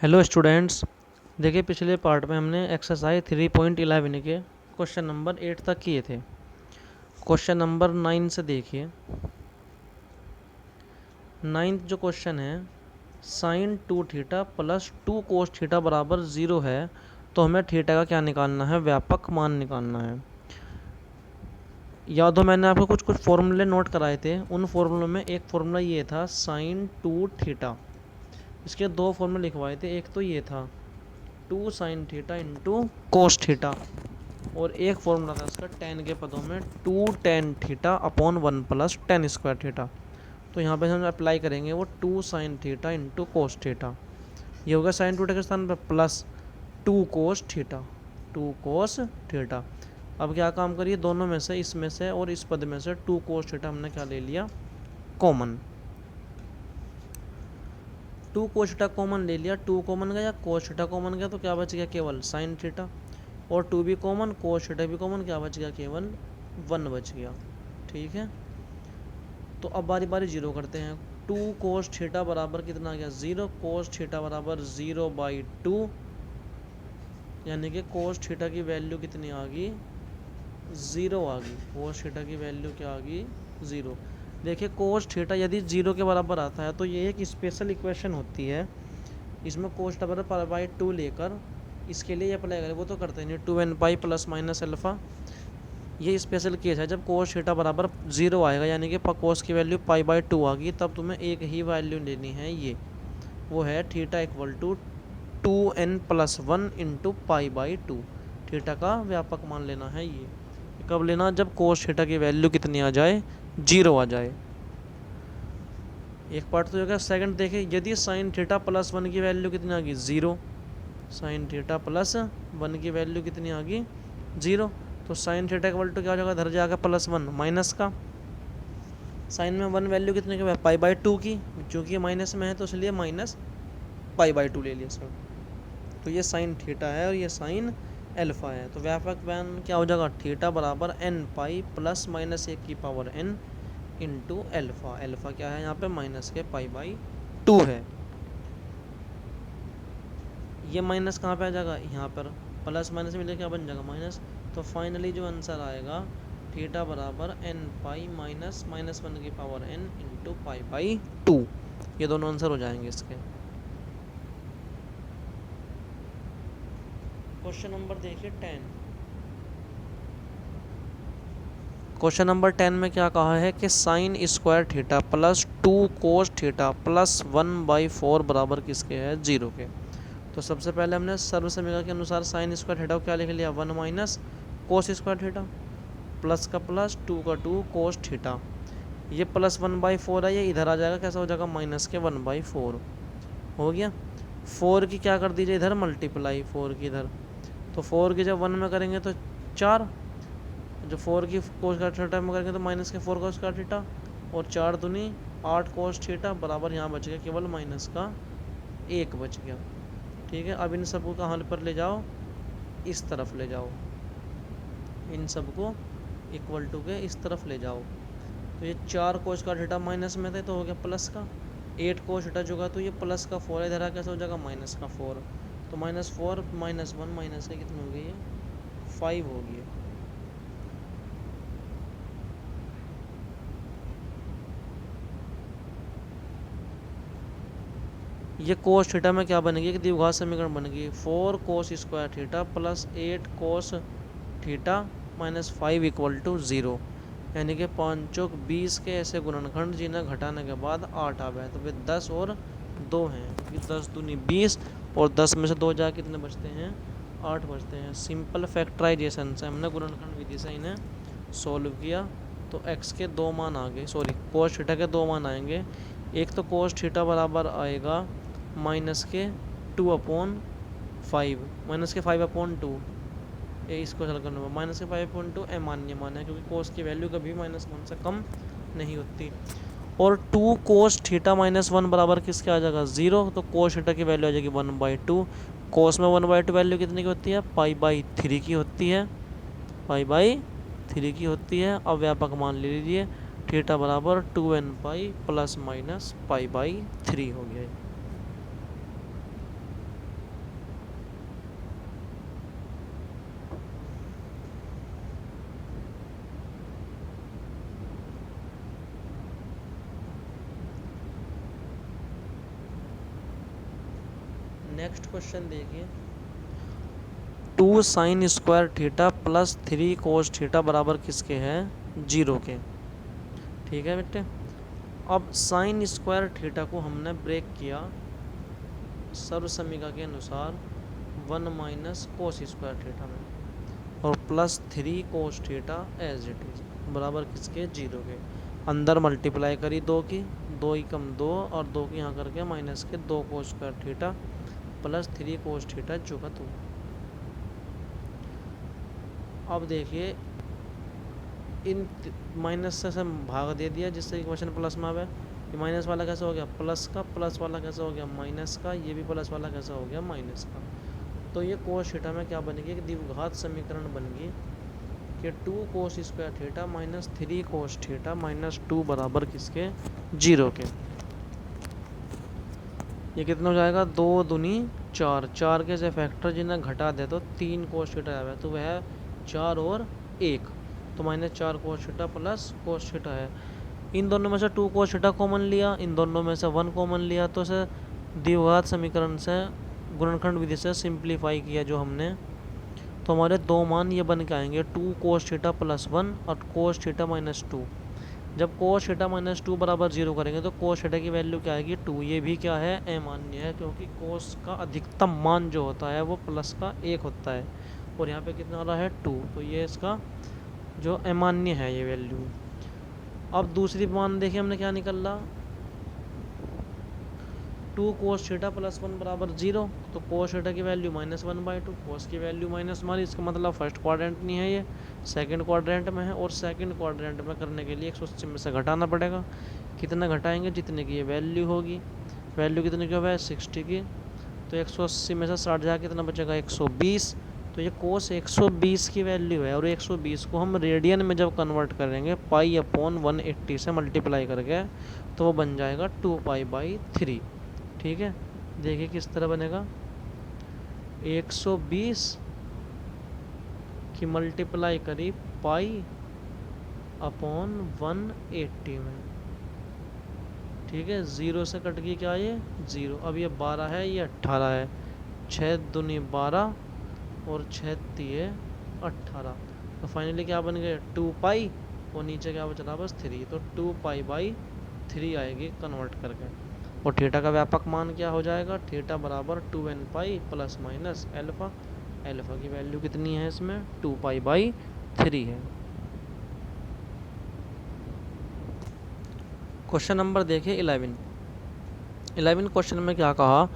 Hello students. देखिए पिछले part में हमने एक्सरसाइज 3.11 के क्वेश्चन नंबर 8 तक किए थे। क्वेश्चन नंबर 9 से देखिए। 9th जो क्वेश्चन है, sine 2 theta plus 2 cos theta बराबर 0 है, तो हमें थीटा का क्या निकालना है, व्यापक मान निकालना है। याद हो मैंने आपको कुछ कुछ फॉर्मूले नोट कराए थे। उन फॉर्मूलों में एक फॉर्मूला ये था साइन 2 थीटा। इसके दो फॉर्मूले लिखवाए थे। एक तो ये था 2 sine theta into cos theta, और एक फॉर्मूला था इसका टेन के पदों में 2 tan theta upon 1 plus ten square theta. तो यहाँ पे हम अप्लाई करेंगे वो 2 sine theta into cos theta. ये होगा साइन थीटा के स्थान पर plus 2 cos theta, 2 cos theta. अब क्या काम करिए, दोनों में से, इसमें से और इस पद में से 2 कोस थीटा हमने क्या ले लिया, कॉमन। 2 कोस थीटा कॉमन ले लिया। 2 कॉमन गया, कोस थीटा कॉमन गया, तो क्या बच गया, केवल साइन थीटा। और 2 भी कॉमन, कोस थीटा भी कॉमन, क्या बच गया, केवल 1 बच गया। ठीक है, तो अब बारी बारी जीरो करते हैं। 2 कोस थीटा बराबर कितना आ गया, 0। कोस थीटा बराबर 0/2, यानी कि कोस थीटा की वैल्यू कितनी आ गई, 0 आ गई। कोस थीटा की वैल्यू क्या आ गई, 0। देखिए कोस थीटा यदि 0 के बराबर आता है तो ये एक स्पेशल इक्वेशन होती है। इसमें कोस थीटा बराबर पाई/2 लेकर इसके लिए अप्लाई करें, वो तो करते नहीं, 2n pi plus minus alpha. ये स्पेशल केस है जब कोस थीटा बराबर 0 आएगा, यानी कि कोस की वैल्यू पाई/2 आ गई, तब तुम्हें एक ही वैल्यू लेनी है। ये वो है theta equal to 2n+1 into पाई/2। थीटा का व्यापक मान लेना है। ये कब लेना, जब कोस थीटा की वैल्यू कितनी आ जाए, 0 आ जाए। एक पार्ट तो होगा। सेकंड देखें, यदि साइन थीटा प्लस 1 की वैल्यू कितनी आ गई, 0। साइन थीटा प्लस 1 की वैल्यू कितनी आ गई, 0। तो साइन थीटा इक्वल टू क्या हो जाएगा, धर जाएगा +1 माइनस का। साइन में 1 वैल्यू कितने की, पाई/2 की, क्योंकि ये माइनस में है तो इसलिए माइनस पाई/2 ले लिया सर। तो ये साइन थीटा है और ये साइन अल्फा है। तो व्यापक मान क्या हो जाएगा, थीटा बराबर n पाई प्लस माइनस 1 की power n into alpha. Alpha क्या है यहाँ पे, माइनस के पाई/2 है। ये माइनस कहाँ पे आ जाएगा, यहाँ पर प्लस माइनस में क्या बन जाएगा, माइनस। तो फाइनली जो आंसर आएगा, थीटा बराबर n पाई माइनस -1 की पावर n इंटू पाई/2। ये दोनों आंसर हो जाएंगे इसके। क्वेश्चन नंबर देखिए 10। क्वेश्चन नंबर 10 में क्या कहा है कि sine square theta plus 2 cos theta plus 1/4 बराबर किसके है, 0 के। तो सबसे पहले हमने सर्व समीकरण के अनुसार साइन स्क्वायर थीटा को क्या लिख लिया, 1 minus cos square theta, plus का प्लस 2 का 2 कोस थीटा। ये प्लस 1/4 है, ये इधर आ जाएगा, कैसा हो जाएगा, माइनस के 1/4 हो गया। 4 की क्या कर दीजिए इधर, मल्टीप्लाई 4 की इधर। तो 4 की जब 1 में करेंगे तो 4, जो 4 की कोस स्क्वायर थीटा में करेंगे तो माइनस के 4 कोस स्क्वायर थीटा, और 4 दूनी 8 कोस थीटा बराबर यहाँ बच गया केवल माइनस का 1 बच गया। ठीक है, अब इन सबको कहाँ पर ले जाओ, इस तरफ ले जाओ, इन सबको इक्वल टू के इस तरफ ले जाओ। तो ये 4 कोस का थीटा माइनस में थे तो हो गया प्लस का, 8 कोस थीटा जो का, तो ये प्लस का 4 इधर आ, कैसे हो जाएगा, माइनस का 4। तो -4 -1 माइनस के कितनी हो गई है, 5 हो गई है। ये कोस थीटा में क्या बनेगी, कि द्विघात समीकरण बनेगी, 4 cos square theta plus 8 cos theta minus 5 equal to 0। यानी कि 5 चौक 20 के ऐसे गुणनखंड जिन्हें घटाने के बाद 8 आ गए, तो फिर 10 और 2 हैं, क्योंकि 10 दूनी 20 और 10 में से 2 जा कितने बचते हैं, 8 बचते हैं। सिंपल फैक्टराइजेशन से हमने गुणनखंड विधि से इन्हें सोल्व किया, तो x के 2 मान आ गए, सॉरी कोस थीटा के 2 मान आएंगे। एक तो कोस थीटा बराबर आएगा माइनस के 2/5, माइनस के 5/2। ये इसको हल करने में माइनस के 5/2 अमान्य मान है, क्योंकि कोस की वैल्यू कभी -1 से कम नहीं होती। और 2 कोस थीटा -1 बराबर किसके आ जाएगा, 0। तो कोस थीटा की वैल्यू आ जाएगी 1/2। कोस में 1/2 वैल्यू कितनी की होती है, पाई/3 की होती है, पाई/3 की होती है। अब व्यापक मान ले लीजिए, थीटा बराबर 2n पाई प्लस माइनस पाई/3 हो गया। नेक्स्ट क्वेश्चन देखिए, 2 sine square theta plus 3 cos theta बराबर किसके हैं? 0 के। ठीक है बेटे, अब साइन स्क्वायर थीटा को हमने ब्रेक किया सर्व समीकरण के अनुसार 1 माइनस कोस स्क्वायर थीटा में, और plus 3 cos theta as it is बराबर किसके? 0 के। अंदर मल्टीप्लाई करी 2 की, 2 ही कम 2 और 2 की यहाँ करके माइनस के 2 कोस square theta plus 3 cos theta जो का 2। अब देखिए इन माइनस से भाग दे दिया जिससे कि क्वेश्चन प्लस में आवे। ये माइनस वाला कैसे हो गया प्लस का, प्लस वाला कैसे हो गया माइनस का, ये भी प्लस वाला कैसे हो गया माइनस का। तो ये कोस थीटा में क्या बनेगी? एक द्विघात समीकरण बन गई कि 2 कोस square theta minus 3 cos theta minus 2 बराबर किसके? 0 के। ये कितना हो जाएगा? 2 दूनी 4, 4 के से फैक्टर जिन्हें घटा दे तो 3 कोस थीटा आया, तो वह 4 और 1, तो minus 4 cos theta plus cos theta है। इन दोनों में से 2 कोस थीटा कॉमन लिया, इन दोनों में से 1 कॉमन लिया, तो इसे द्विघात समीकरण से गुणनखंड विधि से सिंप्लीफाई किया जो हमने, तो हमारे दो मान ये बन के आएंगे 2 कोस थीटा प्लस 1 और कोस थीटा माइनस 2। जब कोस थीटा माइनस 2 बराबर 0 करेंगे तो कोस थीटा की वैल्यू क्या आएगी? 2। ये भी क्या है? अमान्य है, क्योंकि कोस का अधिकतम मान जो होता है वो प्लस का 1 होता है, और यहाँ पे कितना आ रहा है? 2, तो ये इसका जो अमान्य है ये वैल्यू। अब दूसरी मान देखिए हमने क्या निकल रहा, 2 कोस थीटा प्लस 1 बराबर 0, तो कोस थीटा की वैल्यू -1/2, कोस की वैल्यू माइनस हमारी, इसका मतलब फर्स्ट क्वाड्रेंट नहीं है, ये सेकंड क्वाड्रेंट में है, और सेकंड क्वाड्रेंट में करने के लिए 180 में से घटाना पड़ेगा। कितना घटाएंगे? जितने की ये वैल्यू होगी। वैल्यू कितने की है? 60 की, तो 180 में से 60 जाकर कितना बचेगा? 120। तो ये कोस 120 की वैल्यू है, और 120 को हम रेडियन में जब कन्वर्ट करेंगे π/180 से मल्टीप्लाई करके, तो वो बन जाएगा 2π/3। ठीक है, देखिए किस तरह बनेगा, 120 की मल्टीप्लाई करी π/180 में। ठीक है, 0 से कट गई क्या? ये 0। अब ये 12 है, ये 18 है, 6 दूनी 12 और 6 तिये 18, तो फाइनली क्या बन गए? 2π, और नीचे क्या बच रहा? बस 3, तो 2π/3 आएगी कन्वर्ट करके। और थीटा का व्यापक मान क्या हो जाएगा? थीटा बराबर 2nπ plus minus alpha. Alpha की वैल्यू कितनी है इसमें? 2π/3 है। क्वेश्चन नंबर देखिए 11 क्वेश्चन में क्या कहा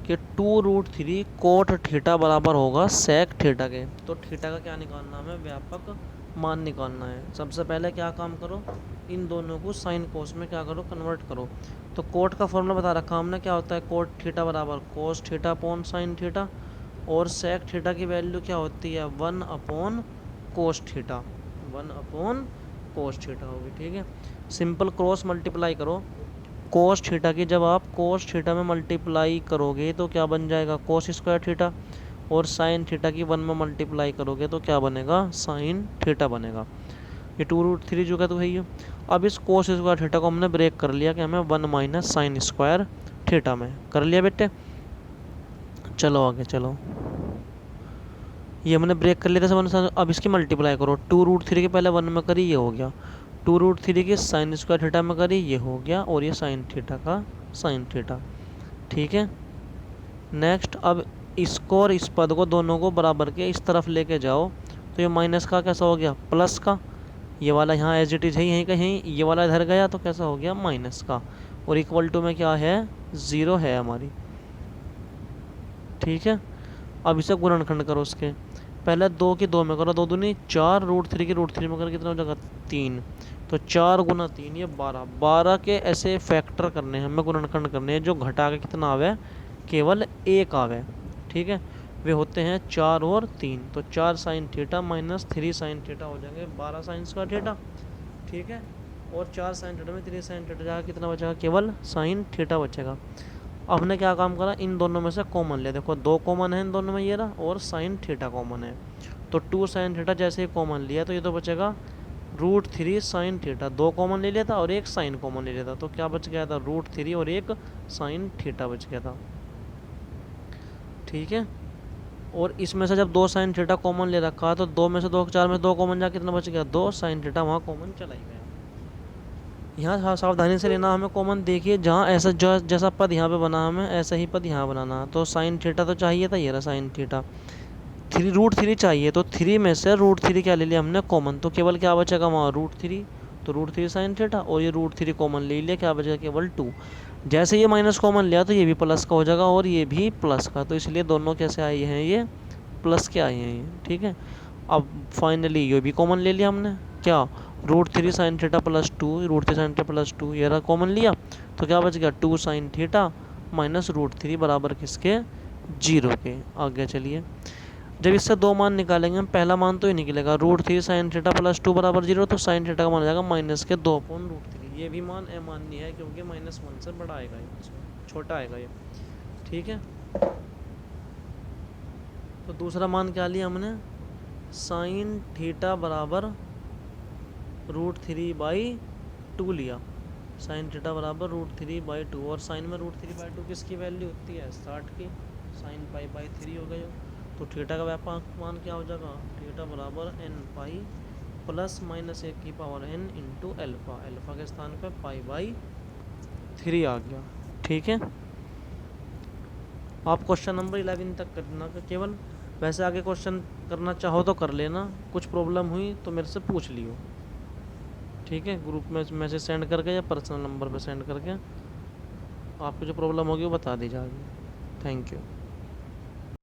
कि 2√3 कोट थीटा बराबर होगा सेक थीटा के। तो थीटा का क्या निकालना है? व्यापक मान निकालना है। सबसे पहले क्या काम करो, इन दोनों को साइन कोस में क्या करो? कन्वर्ट करो। तो कोट का फॉर्मूला बता रखा हमने, क्या होता है? कोट थीटा बराबर cos theta upon sine theta, और सेक थीटा की वैल्यू क्या होती है? 1/कोस थीटा, 1/कोस थीटा होगी। ठीक है, सिंपल क्रॉस मल्टीप्लाई करो कोस थीटा की। जब आप कोस थीटा में मल्टीप्लाई करोगे तो क्या बन जाएगा? कोस स्क्वायर थीटा, और साइन थीटा की 1 में मल्टीप्लाई करोगे तो क्या बनेगा? साइन थीटा बनेगा। ये 2√3 जो का तो है ही। अब इस कोस स्क्वायर थीटा को हमने ब्रेक कर लिया कि हमें 1 माइनस साइन स्क्वायर थीटा में कर लिया बेटे। चलो आगे चलो, ये हमने ब्रेक कर लिया था। अब इसकी मल्टीप्लाई करो, 2√3 के पहले 1 में करी, ये हो गया। 2√3 की साइन स्क्वायर थीटा में करी, ये हो गया, और ये साइन थीटा का साइन थीटा। ठीक है, नेक्स्ट अब इसको और इस पद को दोनों को बराबर के इस तरफ लेके जाओ, तो ये माइनस का कैसा हो गया? प्लस का। ये वाला यहाँ एज इट इज है, यहीं कहीं ये वाला इधर गया तो कैसा हो गया? माइनस का। और इक्वल टू में क्या है? 0 है हमारी। ठीक है, अब इसे गुणनखंड करो उसके, पहले 2 की 2 में करो, 2 दूनी 4, √3 की √3 में करो, कितना हो जाएगा? 3। तो 4 गुना 3 ये 12। 12 के ऐसे फैक्टर करने हैं हमें, गुणनखंड करने हैं जो घटा के कितना आवे? केवल 1 आवे। ठीक है, वे होते हैं 4 और 3, तो 4 sign theta minus 3 sine theta हो जाएंगे 12 साइन स्क्वायर थीटा। ठीक है, और 4 साइन थीटा में 3 साइन थीटा जाएगा, कितना बचेगा? केवल साइन थीटा बचेगा। अब हमने क्या काम करा? इन दोनों में से कॉमन लिया, देखो 2 कॉमन है इन दोनों में, ये रहा, और साइन थीटा कॉमन है, तो 2 साइन थीटा जैसे ही कॉमन लिया तो ये तो बचेगा root three sine theta, 2 common ले लिया था और एक साइन कॉमन ले लिया था, तो क्या बच गया था, रूट थ्री और एक साइन थीटा बच गया था। ठीक है, और इसमें से जब 2 साइन थीटा कॉमन ले रखा तो 2 में से 2 4 में 2 कॉमन जा कितना बच गया, 2 साइन थीटा वहाँ कॉमन चला ही गया। यहाँ सावधानी से लेना हमें कॉमन, देखिए जहाँ ऐसा जो जैसा पद यहाँ पे बना हमें ऐसा ही पद यहाँ बनाना है। तो साइन थीटा तो चाहिए था, ये रहा sine theta, three root three चाहिए, तो थ्री में से रूट थ्री क्या ले लिया हमने कॉमन, तो केवल क्या बचेगा वहाँ रूट थ्री, तो रूट थ्री साइन थीटा, और ये रूट थ्री कॉमन ले लिया, क्या बचेगा केवल 2। जैसे ये माइनस कॉमन लिया तो ये भी प्लस का हो जाएगा और ये भी प्लस का, तो इसलिए दोनों कैसे आए हैं, ये प्लस के आए हैं ये। ठीक है, अब फाइनली ये भी कॉमन ले लिया हमने, क्या, root three sine theta plus 2, root three sine theta plus 2 ये रहा कॉमन लिया, तो क्या बच गया 2 sine theta minus root three बराबर किसके, 0 के। आगे चलिए, जब इससे 2 मान निकालेंगे हम, पहला मान तो ये निकलेगा root three sine theta plus 2 बराबर 0, तो साइन थीटा का मान आ जाएगा माइनस के 2 अपॉन रूट थ्री, ये भी मान अमान्य है क्योंकि -1 से बड़ा आएगा ये, छोटा आएगा ये। ठीक है, तो दूसरा मान क्या लिया हमने, साइन थीटा बराबर रूट थ्री बाई 2 लिया, साइन थीटा बराबर रूट थ्री बाई 2, और साइन में रूट थ्री बाई 2 किसकी वैल्यू होती है, 60 की, साइन पाई बाई 3 हो गया। तो थीटा का व्यापक मान क्या हो जाएगा, थीटा बराबर एन पाई प्लस माइनस 1 की power n into alpha, alpha के स्थान पे पाई बाई 3 आ गया। ठीक है, आप क्वेश्चन नंबर 11 तक करना केवल, वैसे आगे क्वेश्चन करना चाहो तो कर लेना, कुछ प्रॉब्लम हुई तो मेरे से पूछ लियो। ठीक है, ग्रुप में मैसेज सेंड करके या पर्सनल नंबर पे सेंड करके आपको जो प्रॉब्लम होगी वो बता दी जाएगी। Thank you.